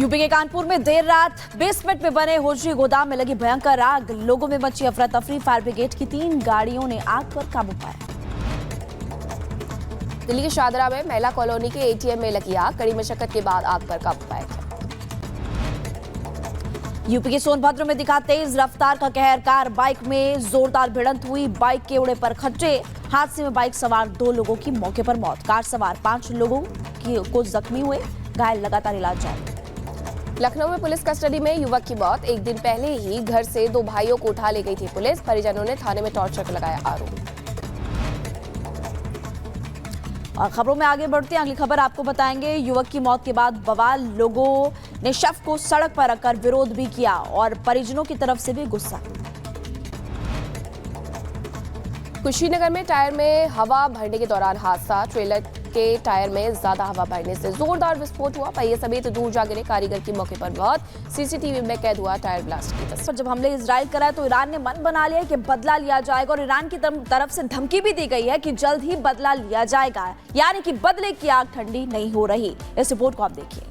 UP के कानपुर में देर रात बेसमेंट में बने होजरी गोदाम में लगी भयंकर आग। लोगों में मची अफरा तफरी। फायर ब्रिगेड की 3 गाड़ियों ने आग पर काबू पाया। दिल्ली के शाहदरा में महिला कॉलोनी के एटीएम में लगी आग। कड़ी मशक्कत के बाद आग पर काबू पाया गया। यूपी के सोनभद्र में दिखा तेज रफ्तार का कहर। कार बाइक में जोरदार भिड़ंत हुई। बाइक के उड़े पर खच्चे। हादसे में बाइक सवार 2 लोगों की मौके पर मौत। कार सवार 5 लोगों को जख्मी हुए। घायल लगातार इलाज जारी। लखनऊ में पुलिस कस्टडी में युवक की मौत। एक दिन पहले ही घर से 2 भाइयों को उठा ले गई थी पुलिस। परिजनों ने थाने में टॉर्चर लगाया आरोप। और खबरों में आगे बढ़ते हैं। अगली खबर आपको बताएंगे। युवक की मौत के बाद बवाल। लोगों ने शव को सड़क पर रखकर विरोध भी किया और परिजनों की तरफ से भी गुस्सा। कुशीनगर में टायर में हवा भरने के दौरान हादसा। ट्रेलर के टायर में ज्यादा हवा भरने से जोरदार विस्फोट हुआ। पहिए समेत दूर जा गिरे। कारीगर की मौके पर मौत। सीसीटीवी में कैद हुआ टायर ब्लास्ट की तस्वीर। जब हमले इजराइल कराए तो ईरान ने मन बना लिया कि बदला लिया जाएगा और ईरान की तरफ से धमकी भी दी गई है कि जल्द ही बदला लिया जाएगा, यानी कि बदले की आग ठंडी नहीं हो रही। इस रिपोर्ट को आप देखिए।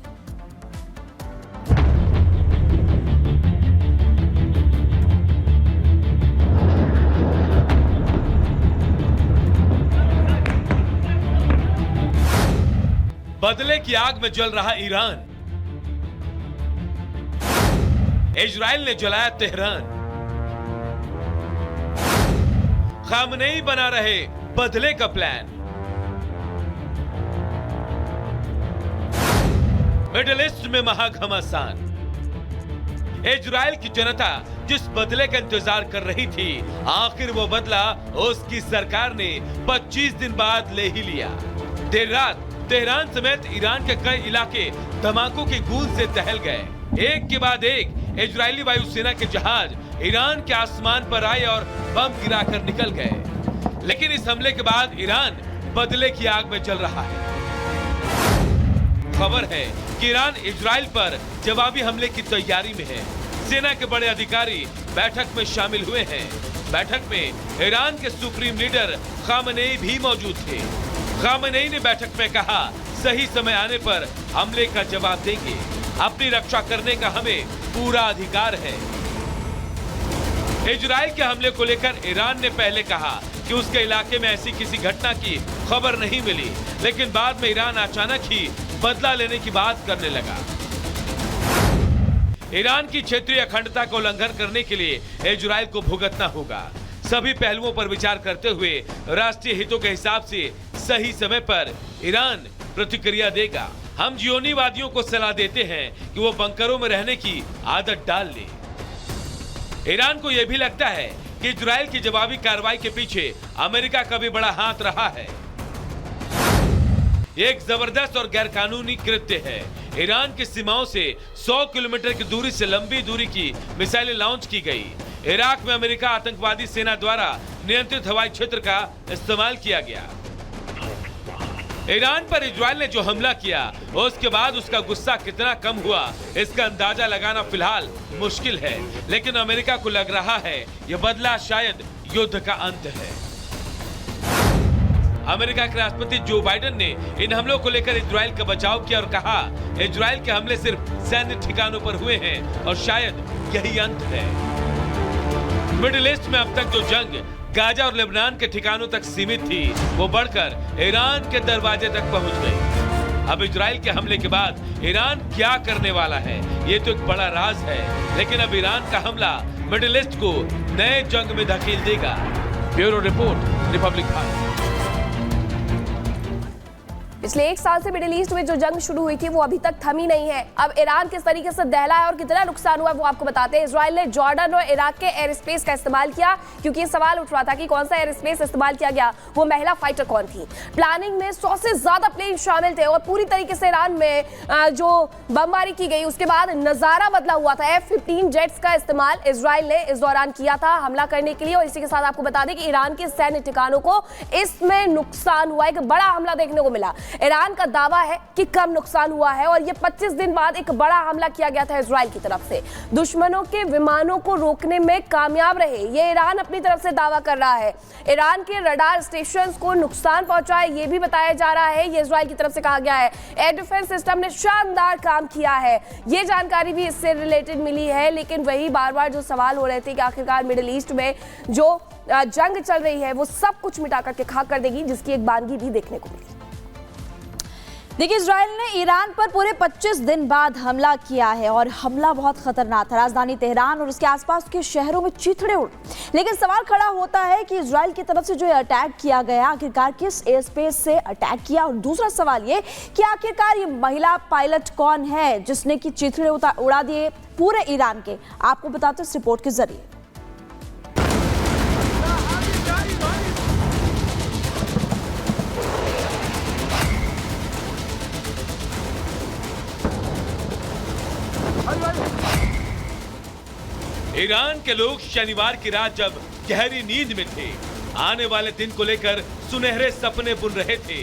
बदले की आग में जल रहा ईरान। इजराइल ने जलाया तेहरान। खामनेई बना रहे बदले का प्लान। मिडिल ईस्ट में महाघमासान। इजराइल की जनता जिस बदले का इंतजार कर रही थी, आखिर वो बदला उसकी सरकार ने 25 दिन बाद ले ही लिया। देर रात तेहरान समेत ईरान के कई इलाके धमाकों की गूंज से दहल गए। एक के बाद एक इजरायली वायुसेना के जहाज ईरान के आसमान पर आए और बम गिराकर निकल गए। लेकिन इस हमले के बाद ईरान बदले की आग में जल रहा है। खबर है कि ईरान इजराइल पर जवाबी हमले की तैयारी में है। सेना के बड़े अधिकारी बैठक में शामिल हुए हैं। बैठक में ईरान के सुप्रीम लीडर खामनेई भी मौजूद थे। खामनेई ने बैठक में कहा, सही समय आने पर हमले का जवाब देंगे। अपनी रक्षा करने का हमें पूरा अधिकार है। इजराइल के हमले को लेकर ईरान ने पहले कहा कि उसके इलाके में ऐसी किसी घटना की खबर नहीं मिली, लेकिन बाद में ईरान अचानक ही बदला लेने की बात करने लगा। ईरान की क्षेत्रीय अखंडता का उल्लंघन करने के लिए इजराइल को भुगतना होगा। सभी पहलुओं पर विचार करते हुए राष्ट्रीय हितों के हिसाब से सही समय पर ईरान प्रतिक्रिया देगा। हम जियोनीवादियों को सलाह देते हैं कि वो बंकरों में रहने की आदत डाल ले। ईरान को यह भी लगता है कि इजराइल की जवाबी कार्रवाई के पीछे अमेरिका का भी बड़ा हाथ रहा है। ये एक जबरदस्त और गैरकानूनी कृत्य है। ईरान की सीमाओं से 100 किलोमीटर की दूरी से लंबी दूरी की मिसाइलें लॉन्च की गई। इराक में अमेरिका आतंकवादी सेना द्वारा नियंत्रित हवाई क्षेत्र का इस्तेमाल किया गया। ईरान पर इजराइल ने जो हमला किया, उसके बाद उसका गुस्सा कितना कम हुआ, इसका अंदाजा लगाना फिलहाल मुश्किल है। लेकिन अमेरिका को लग रहा है यह बदला शायद युद्ध का अंत है। अमेरिका के राष्ट्रपति जो बाइडेन ने इन हमलों को लेकर इजराइल का बचाव किया और कहा, इजराइल के हमले सिर्फ सैन्य ठिकानों पर हुए हैं और शायद यही अंत है। मिडिल ईस्ट में अब तक जो जंग गाजा और लेबनान के ठिकानों तक सीमित थी, वो बढ़कर ईरान के दरवाजे तक पहुंच गई। अब इजराइल के हमले के बाद ईरान क्या करने वाला है, ये तो एक बड़ा राज है। लेकिन अब ईरान का हमला मिडिल ईस्ट को नए जंग में धकेल देगा। Bureau report, Republic Bharat. पिछले 1 साल से मिडिल ईस्ट में जो जंग शुरू हुई थी वो अभी तक थमी नहीं है। अब ईरान किस तरीके से दहला है और कितना नुकसान हुआ वो आपको बताते हैं। इजराइल ने जॉर्डन और इराक के एयर स्पेस का इस्तेमाल किया, क्योंकि ये सवाल उठ रहा था कि कौन सा एयर स्पेस इस्तेमाल किया गया, वो महिला फाइटर कौन थी। प्लानिंग में 100 से ज्यादा प्लेन शामिल थे और पूरी तरीके से ईरान में जो बमबारी की गई उसके बाद नजारा बदला हुआ था। F-15 जेट्स का इस्तेमाल इजराइल ने इस दौरान किया था हमला करने के लिए। और इसी के साथ आपको बता दें कि ईरान के सैन्य ठिकानों को इसमें नुकसान हुआ, एक बड़ा हमला देखने को मिला। ईरान का दावा है कि कम नुकसान हुआ है और ये 25 दिन बाद एक बड़ा हमला किया गया था इजराइल की तरफ से। दुश्मनों के विमानों को रोकने में कामयाब रहे, ये ईरान अपनी तरफ से दावा कर रहा है। ईरान के रडार स्टेशंस को नुकसान पहुंचा है, ये भी बताया जा रहा है, ये इजराइल की तरफ से कहा गया है। एयर डिफेंस सिस्टम ने शानदार काम किया है, ये जानकारी भी इससे रिलेटेड मिली है। लेकिन वही बार बार जो सवाल हो रहे थे कि आखिरकार मिडिल ईस्ट में जो जंग चल रही है वो सब कुछ मिटा करके खाक कर देगी, जिसकी एक बानगी भी देखने को मिली। देखिए, इजराइल ने ईरान पर पूरे 25 दिन बाद हमला किया है और हमला बहुत खतरनाक था। राजधानी तेहरान और उसके आसपास के शहरों में चीथड़े उड़। लेकिन सवाल खड़ा होता है कि इजराइल की तरफ से जो अटैक किया गया, आखिरकार किस एयर स्पेस से अटैक किया। और दूसरा सवाल ये कि आखिरकार ये महिला पायलट कौन है जिसने कि चीथड़े उड़ा दिए पूरे ईरान के। आपको बताते हैं इस रिपोर्ट के जरिए। ईरान के लोग शनिवार की रात जब गहरी नींद में थे, आने वाले दिन को लेकर सुनहरे सपने बुन रहे थे,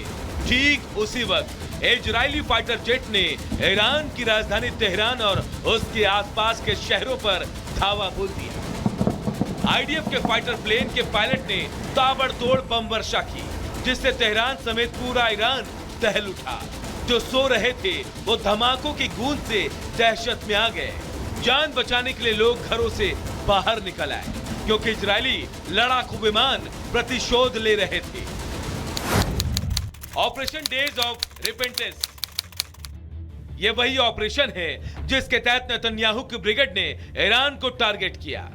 ठीक उसी वक्त इजरायली फाइटर जेट ने ईरान की राजधानी तेहरान और उसके आसपास के शहरों पर धावा बोल दिया। आईडीएफ के फाइटर प्लेन के पायलट ने ताबड़तोड़ बम वर्षा की, जिससे तेहरान समेत पूरा ईरान दहल उठा। जो सो रहे थे वो धमाकों की गूंज से दहशत में आ गए। जान बचाने के लिए लोग घरों से बाहर निकल आए, क्योंकि इजरायली लड़ाकू विमान प्रतिशोध ले रहे थे। ऑपरेशन डेज ऑफ रिपेंटेंस, ये वही ऑपरेशन है जिसके तहत नेतन्याहू की ब्रिगेड ने ईरान को टारगेट किया।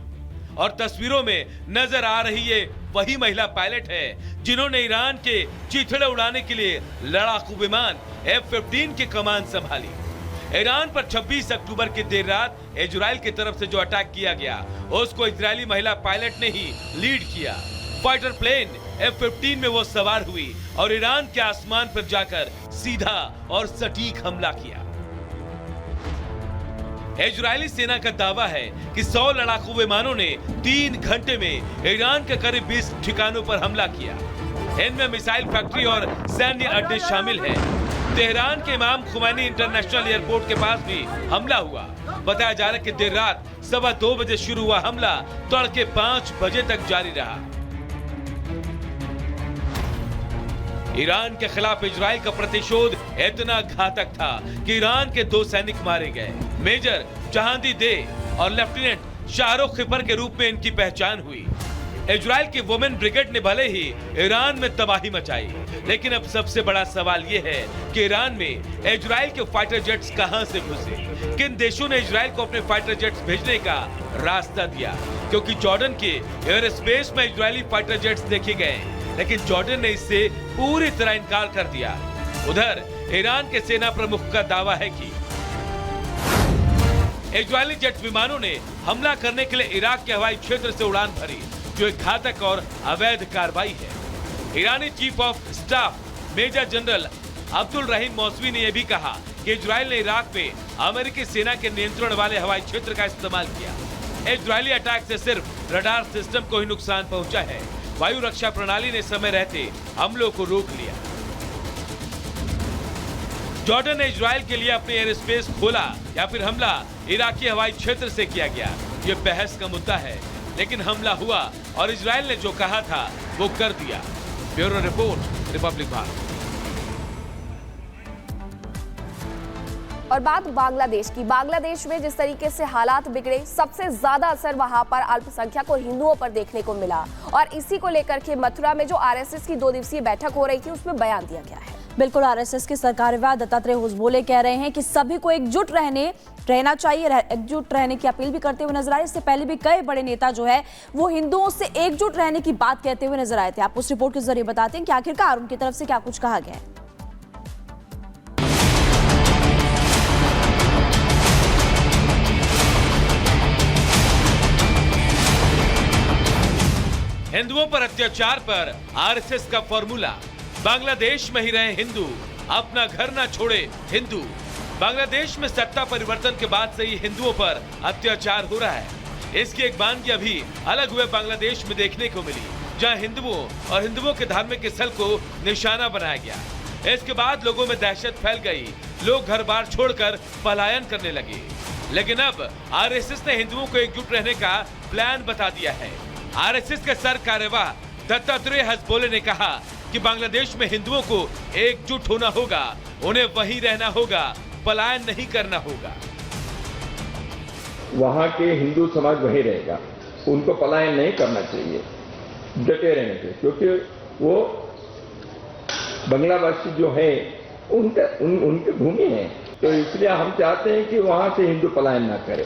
और तस्वीरों में नजर आ रही ये वही महिला पायलट है जिन्होंने ईरान के चीथड़े उड़ाने के लिए लड़ाकू विमान F-15 की कमान संभाली। ईरान पर 26 अक्टूबर की देर रात इजराइल की तरफ से जो अटैक किया गया, उसको इजरायली महिला पायलट ने ही लीड किया। फाइटर प्लेन F-15 में वो सवार हुई और ईरान के आसमान पर जाकर सीधा और सटीक हमला किया। इजरायली सेना का दावा है कि 100 लड़ाकू विमानों ने 3 घंटे में ईरान के करीब 20 ठिकानों पर हमला किया। इनमें मिसाइल फैक्ट्री और सैन्य अड्डे शामिल हैं। तेहरान के इमाम खुमैनी इंटरनेशनल एयरपोर्ट के पास भी हमला हुआ। बताया जा रहा है कि देर रात 2:15 बजे शुरू हुआ हमला तड़के 5 बजे तक जारी रहा। ईरान के खिलाफ इजराइल का प्रतिशोध इतना घातक था कि ईरान के 2 सैनिक मारे गए। मेजर जहांदी दे और लेफ्टिनेंट शाहरुख खिपर के रूप में इनकी पहचान हुई। इजराइल की वुमेन ब्रिगेड ने भले ही ईरान में तबाही मचाई, लेकिन अब सबसे बड़ा सवाल ये है कि ईरान में इजराइल के फाइटर जेट्स कहां से घुसे। किन देशों ने इजराइल को अपने फाइटर जेट्स भेजने का रास्ता दिया, क्योंकि जॉर्डन के एयर स्पेस में इजरायली फाइटर जेट्स देखे गए, लेकिन जॉर्डन ने इससे पूरी तरह इनकार कर दिया। उधर ईरान के सेना प्रमुख का दावा है कि इजरायली जेट विमानों ने हमला करने के लिए इराक के हवाई क्षेत्र से उड़ान भरी, जो एक घातक और अवैध कार्रवाई है। ईरानी chief of staff major general Abdul Rahim Mousavi ने यह भी कहा कि इजराइल ने इराक में अमेरिकी सेना के नियंत्रण वाले हवाई क्षेत्र का इस्तेमाल किया। इजरायली अटैक से सिर्फ रडार सिस्टम को ही नुकसान पहुंचा है। वायु रक्षा प्रणाली ने समय रहते हमलों को रोक लिया। जॉर्डन ने इजराइल के लिए अपने एयर स्पेस खोला या फिर हमला इराकी हवाई क्षेत्र से किया गया, ये बहस का मुद्दा है। लेकिन हमला हुआ और इजराइल ने जो कहा था वो कर दिया। Bureau report, Republic Bharat. और बात बांग्लादेश की। बांग्लादेश में जिस तरीके से हालात बिगड़े, सबसे ज्यादा असर वहां पर अल्पसंख्यक और हिंदुओं पर देखने को मिला। और इसी को लेकर के मथुरा में जो आरएसएस की 2 दिवसीय बैठक हो रही थी, उसमें बयान दिया गया है। बिल्कुल, आरएसएस के सरकार्यवाह दत्तात्रेय होसबोले कह रहे हैं कि सभी को एकजुट रहना चाहिए, एकजुट रहने की अपील भी करते हुए नजर आए। इससे पहले भी कई बड़े नेता जो है वो हिंदुओं से एकजुट रहने की बात कहते हुए नजर आए थे। आप उस रिपोर्ट के जरिए बताते हैं कि आखिरकार उनकी तरफ से क्या कुछ कहा गया है। हिंदुओं पर अत्याचार पर आरएसएस का फॉर्मूला, बांग्लादेश में ही रहे हिंदू, अपना घर ना छोड़े हिंदू। बांग्लादेश में सत्ता परिवर्तन के बाद से ही हिंदुओं पर अत्याचार हो रहा है। इसकी एक बानगी अभी अलग हुए बांग्लादेश में देखने को मिली, जहां हिंदुओं और हिंदुओं के धार्मिक स्थल को निशाना बनाया गया। इसके बाद लोगों में दहशत फैल गई, लोग घर बार छोड़कर पलायन करने लगे। लेकिन अब आरएसएस ने हिंदुओं को एकजुट रहने का प्लान बता दिया है। आरएसएस के सर कार्यवाह दत्तात्रेय हसबोले ने कहा कि बांग्लादेश में हिंदुओं को एकजुट होना होगा, उन्हें वहीं रहना होगा, पलायन नहीं करना होगा। वहाँ के हिंदू समाज वहीं रहेगा, उनको पलायन नहीं करना चाहिए, डटे रहने चाहिए, क्योंकि वो बांग्लावासी जो है उनकी भूमि है, तो इसलिए हम चाहते हैं कि वहाँ से हिंदू पलायन ना करें।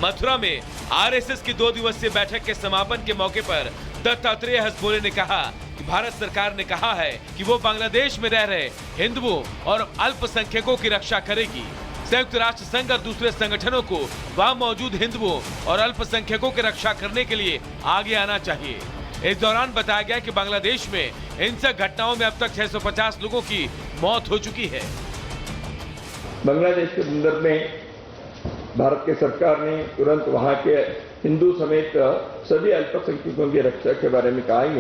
मथुरा में आरएसएस की 2 दिवसीय बैठक के समापन के मौके पर दत्तात्रेय हसबोले ने कहा कि भारत सरकार ने कहा है कि वो बांग्लादेश में रह रहे हिंदुओं और अल्पसंख्यकों की रक्षा करेगी। संयुक्त राष्ट्र संघ और दूसरे संगठनों को वहां मौजूद हिंदुओं और अल्पसंख्यकों की रक्षा करने के लिए आगे आना चाहिए। इस दौरान बताया गया कि बांग्लादेश में हिंसक घटनाओं में अब तक 650 लोगों की मौत हो चुकी है। बांग्लादेश के संदर्भ में भारत की सरकार ने तुरंत वहाँ के हिंदू समेत सभी अल्पसंख्यकों की रक्षा के बारे में कहा।